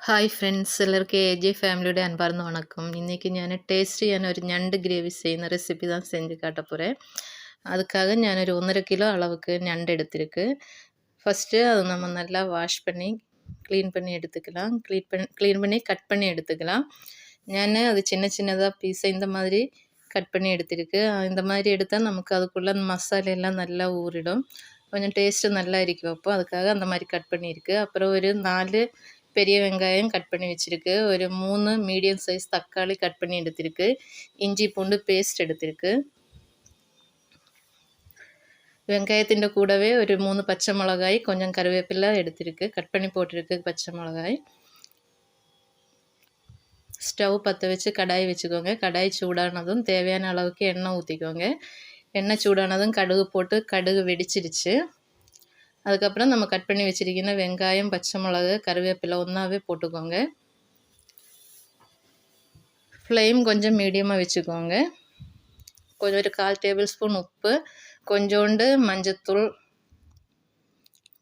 Hi friends, எல்லாருக்கும் AJ ஃபேமிலியோட அன்பார்ந்த வணக்கம். இன்றைக்கி நான் டேஸ்டியான ஒரு ഞണ്ട് கிரேவி ചെയ്യുന്ന ரெசிபி தான் செஞ்சு காட்ட போகிறேன். அதுக்காக ഞാനൊരു 1.5 கிலோ அளவுக்கு ഞണ്ട് எடுத்திருக்கு. ஃபஸ்ட்டு அதை நம்ம நல்லா வாஷ் பண்ணி க்ளீன் பண்ணி எடுத்துக்கலாம். க்ளீன் பண்ணி கட் பண்ணி எடுத்துக்கலாம். நான் அது சின்ன சின்னதாக பீஸை இந்த மாதிரி கட் பண்ணி எடுத்திருக்கு. இந்த மாதிரி எடுத்தால் நமக்கு அதுக்குள்ளே மசாலையெல்லாம் நல்லா ஊறிடும், கொஞ்சம் டேஸ்ட்டு நல்லா இருக்கும். அப்போ அதுக்காக அந்த மாதிரி கட் பண்ணியிருக்கு. அப்புறம் ஒரு 4 பெரிய வெங்காயம் கட் பண்ணி வச்சுருக்கு. ஒரு 3 மீடியம் சைஸ் தக்காளி கட் பண்ணி எடுத்திருக்கு. இஞ்சி பூண்டு பேஸ்ட் எடுத்திருக்கு. வெங்காயத்தின் கூடவே ஒரு 3 பச்சை மிளகாய், கொஞ்சம் கருவேப்பிலை எடுத்திருக்கு. கட் பண்ணி போட்டிருக்கு பச்சை மிளகாய். ஸ்டவ் பற்ற வச்சு கடாய் வச்சுக்கோங்க. கடாய் சூடானதும் தேவையான அளவுக்கு எண்ணெய் ஊற்றிக்கோங்க. எண்ணெய் சூடானதும் கடுகு போட்டு கடுகு வெடிச்சிருச்சு. அதுக்கப்புறம் நம்ம கட் பண்ணி வச்சுருக்கிற வெங்காயம், பச்சை மிளகு, கருவேப்பிலை ஒன்றாவே போட்டுக்கோங்க. ஃப்ளேம் கொஞ்சம் மீடியமாக வச்சுக்கோங்க. கொஞ்சம் ஒரு 1/4 டேபிள் ஸ்பூன் உப்பு, கொஞ்சோண்டு மஞ்சத்தூள்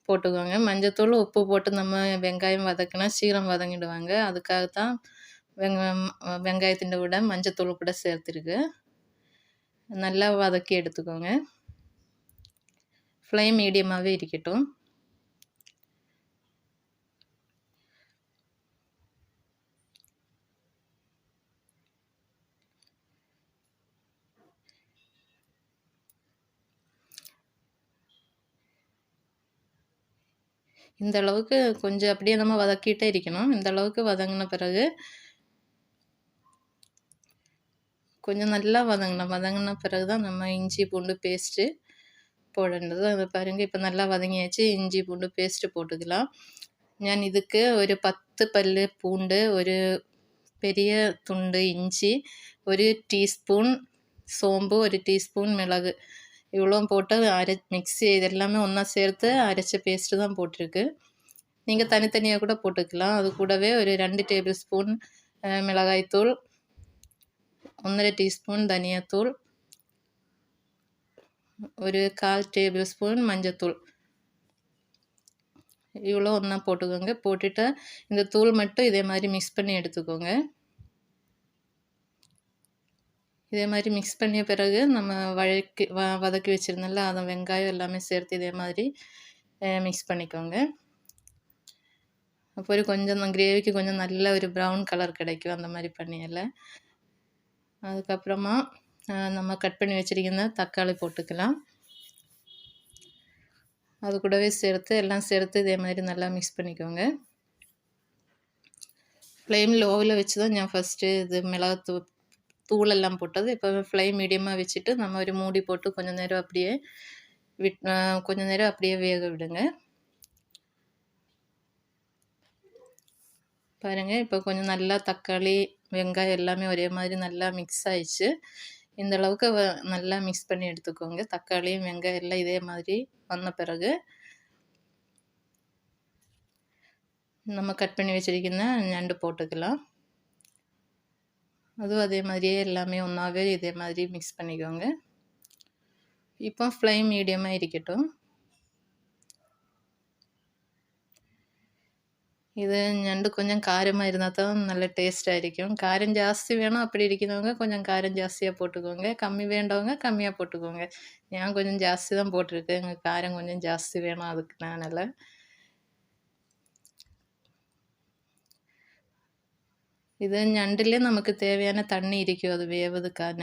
போட்டுக்கோங்க. மஞ்சத்தூள் உப்பு போட்டு நம்ம வெங்காயம் வதக்கினா சீக்கிரம் வதங்கிடுவாங்க. அதுக்காகத்தான் வெங்காயத்தின் கூட மஞ்சத்தூள் கூட சேர்த்துருக்கு. நல்லா வதக்கி எடுத்துக்கோங்க. ஃப்ளேம் மீடியமாகவே இருக்கட்டும். இந்த அளவுக்கு கொஞ்சம் அப்படியே நம்ம வதக்கிட்டே இருக்கணும். இந்த அளவுக்கு வதங்கின பிறகு கொஞ்சம் நல்லா வதங்கின பிறகு தான் நம்ம இஞ்சி பூண்டு பேஸ்ட்டு போடേണ്ടത്. அது பாருங்கள், இப்போ நல்லா வதங்கியாச்சு. இஞ்சி பூண்டு பேஸ்ட்டு போட்டுக்கலாம். ഞാൻ இதுக்கு ஒரு 10 பல்லு பூண்டு, ஒரு பெரிய துண்டு இஞ்சி, ஒரு டீஸ்பூன் சோம்பு, ஒரு டீஸ்பூன் மிளகு இவ்வளோ போட்டு மிக்ஸி இதெல்லாமே ஒன்றா சேர்த்து அரைச்ச பேஸ்ட்டு தான் போட்டிருக்கு. நீங்கள் தனித்தனியாக கூட போட்டுக்கலாம். அது கூடவே ஒரு 2 டேபிள் ஸ்பூன் மிளகாய்த்தூள், 1.5 டீஸ்பூன் தனியாத்தூள், ஒரு 1/4 டேபிள் ஸ்பூன் மஞ்சத்தூள் இவ்வளோ ஒன்றா போட்டுக்கோங்க. போட்டுட்டு இந்த தூள் மட்டும் இதே மாதிரி மிக்ஸ் பண்ணி எடுத்துக்கோங்க. இதே மாதிரி மிக்ஸ் பண்ணிய பிறகு நம்ம வதக்கி வச்சுருந்தோம்ல, அதை வெங்காயம் எல்லாமே சேர்த்து இதே மாதிரி மிக்ஸ் பண்ணிக்கோங்க. அப்போ ஒரு கொஞ்சம் கிரேவிக்கு கொஞ்சம் நல்ல ஒரு ப்ரௌன் கலர் கிடைக்கும். அந்த மாதிரி பண்ணியல. அதுக்கப்புறமா நம்ம கட் பண்ணி வச்சுருக்கிற தக்காளி போட்டுக்கலாம். அது கூடவே சேர்த்து எல்லாம் சேர்த்து இதே மாதிரி நல்லா மிக்ஸ் பண்ணிக்கோங்க. ஃப்ளேம் லோவில் வச்சு தான் நான் ஃபஸ்ட்டு இது தூளெல்லாம் போட்டது. இப்போ ஃப்ளேம் மீடியமாக வச்சுட்டு நம்ம ஒரு மூடி போட்டு கொஞ்சம் நேரம் அப்படியே வேக விடுங்க. பாருங்கள், இப்போ கொஞ்சம் நல்லா தக்காளி வெங்காயம் எல்லாமே ஒரே மாதிரி நல்லா மிக்ஸ் ஆயிடுச்சு. இந்த அளவுக்கு நல்லா மிக்ஸ் பண்ணி எடுத்துக்கோங்க. தக்காளியும் வெங்காயம் எல்லாம் இதே மாதிரி வந்த பிறகு நம்ம கட் பண்ணி வச்சுருக்கிற ñண்டு போட்டுக்கலாம். அதுவும் அதே மாதிரியே எல்லாமே ஒன்றாவே இதே மாதிரி மிக்ஸ் பண்ணிக்கோங்க. இப்போ ஃப்ளேம் மீடியமாக இருக்கட்டும். இது ഞണ്ട് கொஞ்சம் காரமாக இருந்தால் தான் நல்ல டேஸ்ட்டாக இருக்கும். காரம் ஜாஸ்தி வேணும் அப்படி இருக்கிறவங்க கொஞ்சம் காரம் ஜாஸ்தியாக போட்டுக்கோங்க. கம்மி வேண்டவங்க கம்மியாக போட்டுக்கோங்க. நான் கொஞ்சம் ஜாஸ்தி தான் போட்டிருக்கேன். எங்கள் காரம் கொஞ்சம் ஜாஸ்தி வேணும், அதுக்கு அதனால். ഇത് ഞണ്ടിൽ നമുക്ക് தேவையான தண்ணி இருக்கும் அது வேவதுக்கான.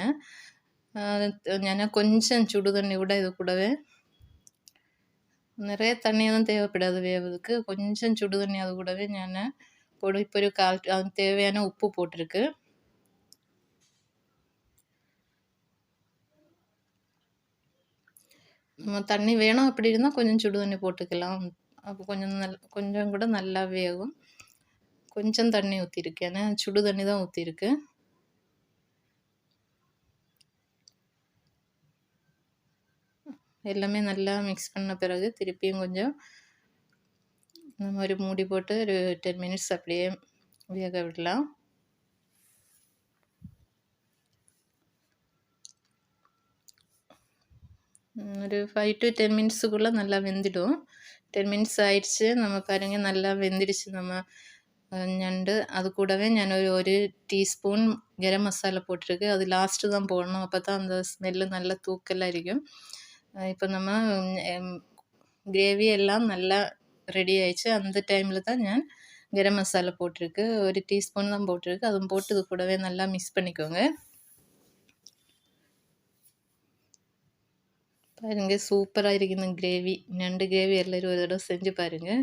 ഞാൻ கொஞ்சம் சுடு தண்ணி கூட இது கூடவே, நிறைய தண்ணியெல்லாம் தேவைப்படாது வேவதுக்கு. கொஞ்சம் சுடு தண்ணி அது கூடவே ഞാൻ இப்போ ஒரு அதுக்கு தேவையான உப்பு போட்டிருக்கு. நம்ம தண்ணி வேணும் அப்படி இருந்தால் கொஞ்சம் சுடு தண்ணி போட்டுக்கலாம். அப்போ கொஞ்சம் கூட நல்லா வேகும். கொஞ்சம் தண்ணி ஊற்றிருக்கு, ஏன்னா சுடு தண்ணி தான் ஊற்றிருக்கு. எல்லாமே நல்லா மிக்ஸ் பண்ண பிறகு திருப்பியும் கொஞ்சம் நம்ம ஒரு மூடி போட்டு ஒரு 10 மினிட்ஸ் அப்படியே வேக விடலாம். ஒரு 5 to 10 மினிட்ஸுக்குள்ளே நல்லா வெந்துடும். 10 மினிட்ஸ் ஆயிடுச்சு. நம்ம பாருங்கள் நல்லா வெந்துடுச்சு. நம்ம ഞண்டு. அது கூடவே நான் ஒரு டீஸ்பூன் கரம் மசாலா போட்டிருக்கு. அது லாஸ்ட்டு தான் போடணும். அப்போ தான் அந்த ஸ்மெல்லு நல்லா தூக்கலாக இருக்கும். இப்போ நம்ம கிரேவி எல்லாம் நல்லா ரெடி ஆயிடுச்சு. அந்த டைமில் தான் நான் கரம் மசாலா போட்டிருக்கு. ஒரு டீஸ்பூன் தான் போட்டிருக்கு. அதுவும் போட்டு இது கூடவே நல்லா மிக்ஸ் பண்ணிக்கோங்க. பாருங்க சூப்பராக இருக்குது கிரேவி. நண்டு கிரேவி எல்லோரும் ஒரு தடவை செஞ்சு பாருங்கள்.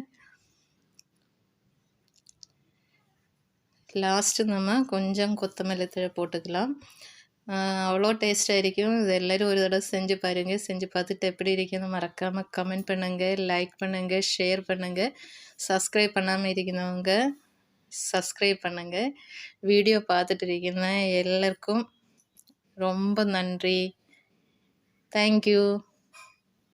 லாஸ்ட்டு நம்ம கொஞ்சம் கொத்தமல்லி தழை போட்டுக்கலாம். அவ்வளோ டேஸ்ட்டாக இருக்கும். இது எல்லோரும் ஒரு தடவை செஞ்சு பாருங்கள். செஞ்சு பார்த்துட்டு எப்படி இருக்குன்னு மறக்காமல் கமெண்ட் பண்ணுங்கள், லைக் பண்ணுங்கள், ஷேர் பண்ணுங்கள். சப்ஸ்கிரைப் பண்ணாமல் இருக்கிறவங்க சப்ஸ்கிரைப் பண்ணுங்கள். வீடியோ பார்த்துட்டு இருக்கிற எல்லாருக்கும் ரொம்ப நன்றி. தேங்க்யூ.